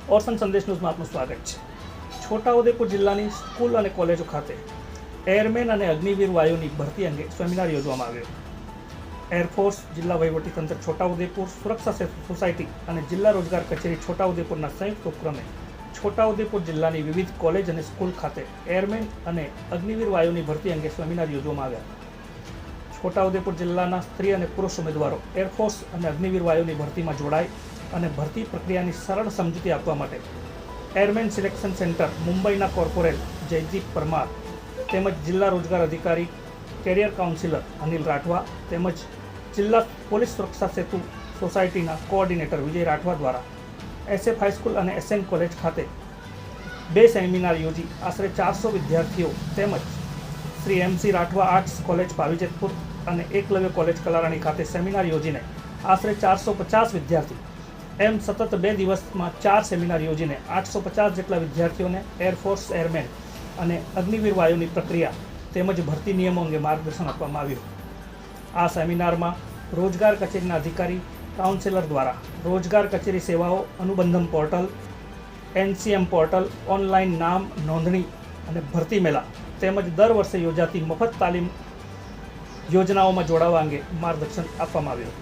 ઓરસન સંદેશ ન્યૂઝમાં આપનું સ્વાગત છે। છોટાઉદેપુર જિલ્લાની સ્કૂલ અને કોલેજો ખાતે એરમેન અને અગ્નિવીર વાયુની ભરતી અંગે સેમિનાર યોજવામાં આવ્યો। એરફોર્સ, જિલ્લા વહીવટીતંત્ર છોટાઉદેપુર, સુરક્ષા સેતુ સોસાયટી અને જિલ્લા રોજગાર કચેરી છોટાઉદેપુરના સંયુક્ત ઉપક્રમે છોટાઉદેપુર જિલ્લાની વિવિધ કોલેજ અને સ્કૂલ ખાતે એરમેન અને અગ્નિવીર વાયુની ભરતી અંગે સેમિનાર યોજવામાં આવ્યા। છોટાઉદેપુર જિલ્લાના સ્ત્રી અને પુરુષ ઉમેદવારો એરફોર્સ અને અગ્નિવીર વાયુની ભરતીમાં જોડાય અને ભરતી પ્રક્રિયાની સરળ સમજૂતી આપવા માટે એરમેન સિલેક્શન સેન્ટર મુંબઈના કોર્પોરેલ જયદીપ પરમાર તેમજ જિલ્લા રોજગાર અધિકારી કેરિયર કાઉન્સિલર અનિલ રાઠવા તેમજ જિલ્લા પોલીસ સુરક્ષા સેતુ સોસાયટીના કોઓર્ડિનેટર વિજય રાઠવા દ્વારા SF હાઈસ્કૂલ અને SN કોલેજ ખાતે 2 સેમિનાર યોજી આશરે 400 વિદ્યાર્થીઓ તેમજ Shri MC Rathwa arts college Pavi Jetpur અને એકલવ્ય કોલેજ કલારાણી ખાતે સેમિનાર યોજીને આશરે 450 વિદ્યાર્થી એમ સતત 2 દિવસમાં 4 સેમિનાર યોજીને 850 જેટલા વિદ્યાર્થીઓને એરફોર્સ એરમેન અને અગ્નિવીર વાયુની પ્રક્રિયા તેમજ ભરતી નિયમો અંગે માર્ગદર્શન આપવામાં આવ્યું। આ સેમિનારમાં રોજગાર કચેરીના અધિકારી કાઉન્સિલર દ્વારા રોજગાર કચેરી સેવાઓ Anubandham portal, NCM portal, online નામ નોંધણી અને ભરતી મેળા તેમજ દર વર્ષે યોજાતી મફત તાલીમ યોજનાઓમાં જોડાવા અંગે માર્ગદર્શન આપવામાં આવ્યું।